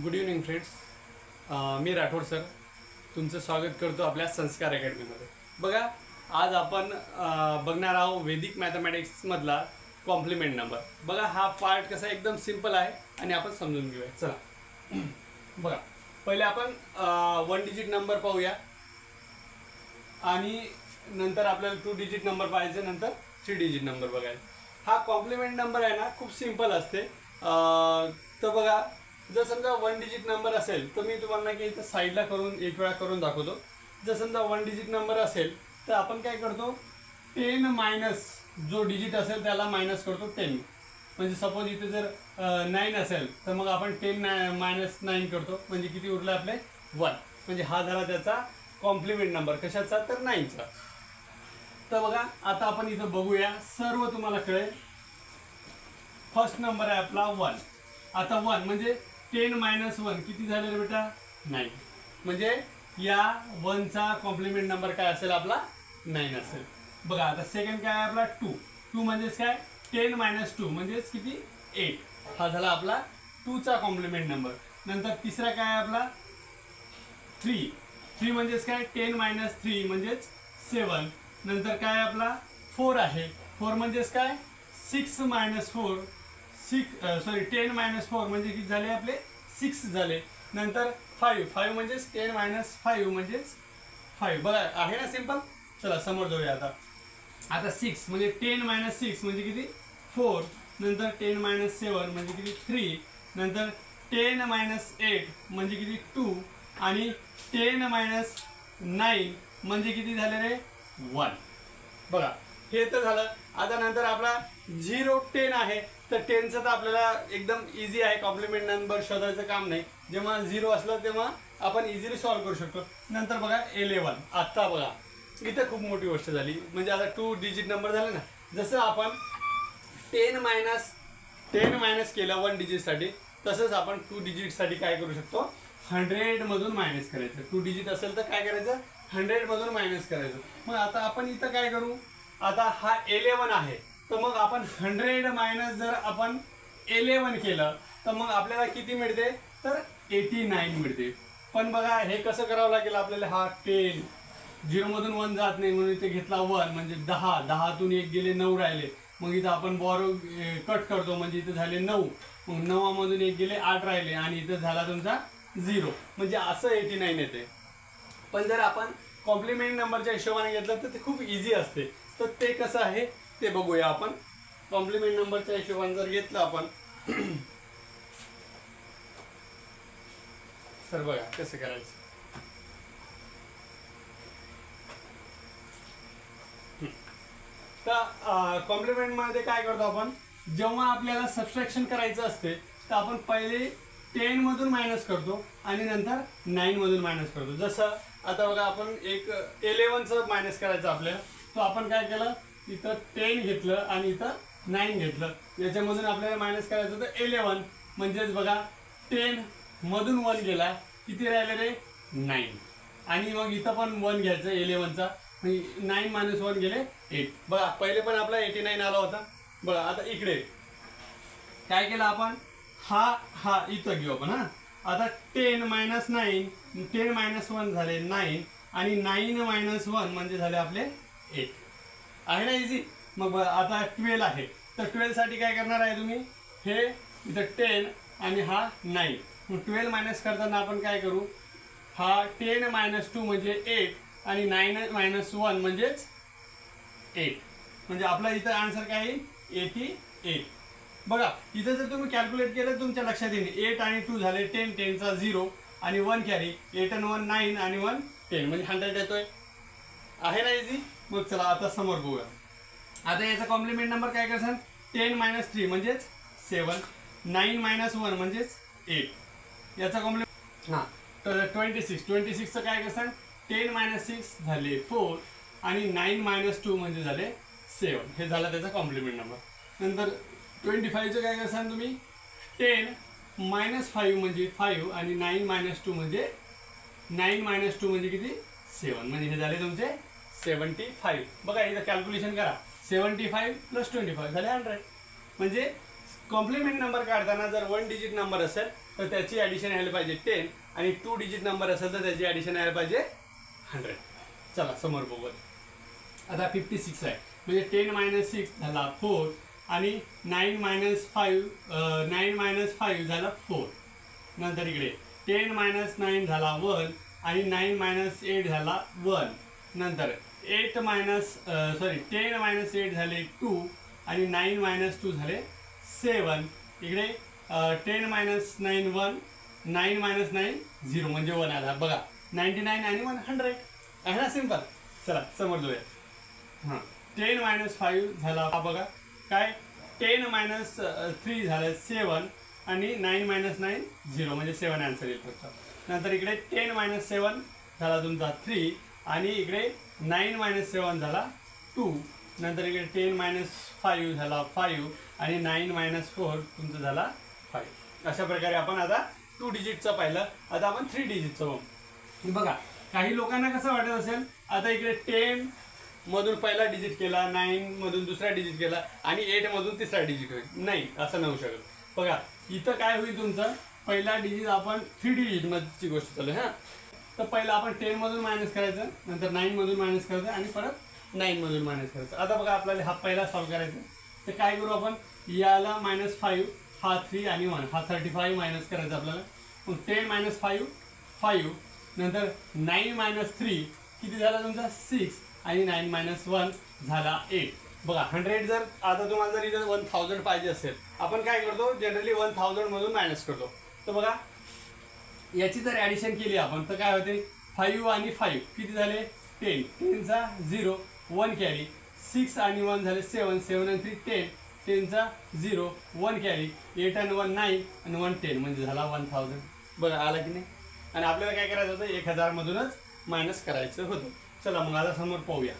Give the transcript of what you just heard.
Good evening friends. मी Rathod sir तुमचं स्वागत करतो आपल्या संस्कार अकॅडमीमध्ये. बघा, आज आपण बघणार आहोत वैदिक मॅथमॅटिक्समधला कॉम्प्लिमेंट नंबर. बघा, हा पार्ट कसा एकदम सिंपल आहे आणि आपण समजून घेऊया. चला बघा, पहिले आपण 1 डिजिट नंबर पाहूया आणि नंतर आपल्याला 2 डिजिट नंबर पाहायचे, नंतर 3 डिजिट नंबर बघायचा. हा कॉम्प्लिमेंट नंबर आहे ना, खूप सिंपल असते. तर बघा, जर समजा 1 डिजिट नंबर असेल तर मी तुम्हाला की इथं साईडला करून एक वेळा करून दाखवतो. जर समजा 1 डिजिट नंबर असेल तर आपण काय करतो, 10 मायनस जो डिजिट असेल त्याला मायनस करतो 10. म्हणजे सपोज इथे जर 9 असेल तर मग आपण 10 मायनस 9 करतो, म्हणजे किती उरले आपले 1. म्हणजे हा झाला त्याचा कॉम्प्लिमेंट नंबर. कशाचा? तर 9चा. तर बघा, आता आपण इथं बघूया, सर्व तुम्हाला कळेल. फर्स्ट नंबर आहे आपला 1. आता 1 म्हणजे 10 मायनस 1 किती झाले रे बेटा? 9. म्हणजे या 1चा कॉम्प्लिमेंट नंबर काय असेल? आपला 9 असेल. बघा, आता सेकंड काय आहे आपला 2. 2 म्हणजेच काय? 10 मायनस 2 म्हणजेच किती? 8. हा झाला आपला 2चा कॉम्प्लिमेंट नंबर. नंतर तिसरा काय आहे आपला 3. 3 म्हणजेच काय? 10 मायनस 3 म्हणजेच 7. नंतर काय आपला 4 आहे. 4 म्हणजेच काय? 6 मायनस 4 10 मायनस 4 म्हणजे किती झाले आपले? 6 झाले. नंतर 5 म्हणजेच 10 मायनस 5 म्हणजेच 5. बघा, आहे ना सिंपल. चला समोर जाऊया. आता 6 म्हणजे 10 मायनस 6 म्हणजे किती? 4. नंतर 10 मायनस 7 म्हणजे किती? 3. नंतर 10 मायनस 8 म्हणजे किती? 2. आणि 10 मायनस 9 म्हणजे किती झाले रे? 1. बघा, हे तर झालं. आता नंतर आपला 0 10 आहे. तर 10चं तर आपल्याला एकदम इझी आहे, कॉम्प्लिमेंट नंबर शोधायचं काम नाही. जेव्हा 0 असलं तेव्हा आपण इझिली सॉल्व्ह करू शकतो. नंतर बघा 11. आत्ता बघा, इथं खूप मोठी गोष्ट झाली. म्हणजे आता 2 डिजिट नंबर झाले ना. जसं आपण 10 मायनस केलं 1 डिजिटसाठी, तसंच आपण 2 डिजिटसाठी काय करू शकतो? 100 मधून मायनस करायचं. 2 डिजिट असेल तर काय करायचं? 100 मधून मायनस करायचं. मग आता आपण इथं काय करू? आता हा 11 आहे, तर मग आपण 100 मायनस जर आपण 11 केलं तर मग आपल्याला किती मिळते? तर 89 मिळते. पण बघा, हे कसं करावं लागेल आपल्याला? हा 10 0 मधून 1 जात नाही म्हणून इथे घेतला 1 म्हणजे 10. 10तून 1 गेले 9 राहिले. मग इथं आपण बॉरो कट करतो म्हणजे इथं झाले 9. मग 9 मधून 1 गेले 8 राहिले आणि इथं झाला तुमचा 0. म्हणजे असं 89 येते. पण जर आपण कॉम्प्लिमेंट नंबरच्या हिशोबाने घेतलं तर ते खूप इझी असते. तर ते कसं आहे ते बघूया आपण. कॉम्प्लिमेंट नंबरच्या हिशोबाने जर घेतलं आपण तर बघा कसं करायचं. तर कॉम्प्लिमेंट मध्ये काय करतो आपण? जेव्हा आपल्याला सबट्रॅक्शन करायचं असते तर आपण पहिले 10 मधून मायनस करतो आणि नंतर 9 मधून मायनस करतो. जसं आता बघा, आपण एक 11चं मायनस करायचं आपल्याला, तो आपण काय केलं? इथं 10 घेतलं आणि इथं 9 घेतलं. याच्यामधून आपल्याला मायनस करायचं होतं 11. म्हणजेच बघा, 10 मधून 1 गेला, किती राहिले रे? 9. आणि मग इथं पण 1 घ्यायचं 11चा. 9 मायनस 1 गेले 8. बघा, पहिले पण आपला 89 आला होता. बघा, आता इकडे काय केलं आपण? हा इथं घेऊ आपण. आता 10 मायनस 9, 10 मायनस 1 झाले 9 आणि 9 मायनस 1 म्हणजे झाले आपले 8. आहे ना इझी. मग आता 12 आहे, तर 12 साठी काय करणार आहे तुम्ही? हे इथं 10 आणि हा 9. मग 12 मायनस करताना आपण काय करू? हा 10 मायनस 2 म्हणजे 8 आणि 9 मायनस 1 म्हणजेच 8. म्हणजे आपला इथं आन्सर काय येईल? 88. बघा, इथं जर तुम्ही कॅल्क्युलेट केलं तुमच्या लक्षात येईल. 8 आणि 2 झाले 10, 10चा 0 आणि 1 कॅरी. 8 आणि 1 9 आणि 1 10 म्हणजे 100 येतोय. आहे ना इझी. मग चला आता समोर बघूया. आता याचा कॉम्प्लिमेंट नंबर काय करसान? 10 मायनस 3 म्हणजेच 7. 9 मायनस 1 म्हणजेच 8. याचा कॉम्प्लिमेंट तर 26चं काय करसान? 10 मायनस 6 झाले 4 आणि 9 मायनस 2 म्हणजे झाले 7. हे झालं त्याचा कॉम्प्लिमेंट नंबर. नंतर 25चं काय करसान तुम्ही? 10 मायनस 5 म्हणजे 5 आणि 9 मायनस 2 म्हणजे 9 मायनस 2 म्हणजे किती? 7. म्हणजे हे झाले तुमचे 75. बघा, इथं कॅल्क्युलेशन करा. 75 प्लस 25 झाले 100. म्हणजे कॉम्प्लिमेंट नंबर काढताना जर 1 डिजिट नंबर असेल तर त्याची ॲडिशन यायला पाहिजे 10 आणि 2 डिजिट नंबर असेल तर त्याची ॲडिशन यायला पाहिजे 100. चला समोर बघूया. आता 56 आहे म्हणजे 10 - 6 झाला 4 आणि 9 - 5 झाला 4. नंतर इकडे 10 - 9 झाला 1 आणि 9 - 8 झाला 1. नंतर 10 - 8 झाले 2 आणि 9 - 2 झाले 7. इकडे 10 - 9 1, 9 - 9 0 म्हणजे 1 आला. बघा 99 आणि 100 आहे ना, सिंपल. चला समोर जाऊया. हां 10 - 5 झाला हा बघा काय 10 - 3 झालं 7 आणि 9 - 9 0 म्हणजे 7 आन्सर येईल फक्त. नंतर इकडे 10 - 7 झाला तुमचा 3 आणि इकडे 9 - 7 झाला 2. नंतर इकडे 10 - 5 झाला 5 आणि 9 - 4 तुमचा झाला 5. अशा प्रकारे आपण आता 2 डिजिटचं पाहिलं. आता आपण 3 डिजिटचं बघू. बघा काही लोकांना कसं वाटत असेल, आता इकडे 10 मधून पहिला डिजिट केला, 9 मधून दुसरा डिजिट केला आणि 8 मधून तिसरा डिजिट होईल. नाही, असं नाही होऊ शकत. बघा इथं काय होईल तुमचं, पहिला डिजिट आपण 3 डिजिट मधची गोष्ट चालू आहे. हां तर पहिला आपण 10 मधून मायनस करायचं, नंतर 9 मधून मायनस करायचं आणि परत 9 मधून मायनस करायचं. आता बघा आपल्याला हा पहिला सॉल्व करायचा. तर काय करू आपण, याला -5 हा 3 आणि 1 हा 35 मायनस करायचा आपल्याला. मग 10 - 5 5 नंतर 9 - 3 किती झाला तुमचा 6 आणि 9 - 1 झाला 8. बघा 100 जर आता तुम्हाला जर इथं 1000 पाहिजे असेल, आपण काय करतो जनरली 1000 मधून मायनस करतो. तर बघा याची जर ॲडिशन केली आपण तर काय होते, 5 आणि 5 किती झाले 10, 10चा 0 1 कॅरी, 6 आणि 1 झाले 7, 7 आणि 3 10, 10चा 0 1 कॅरी, 8 आणि 1 9 आणि 1 10 म्हणजे झाला 1000. बघा आला की नाही. आणि आपल्याला काय करायचं होतं 1000 मधूनच मायनस करायचं होतं. चला मग आता समोर पाहूया.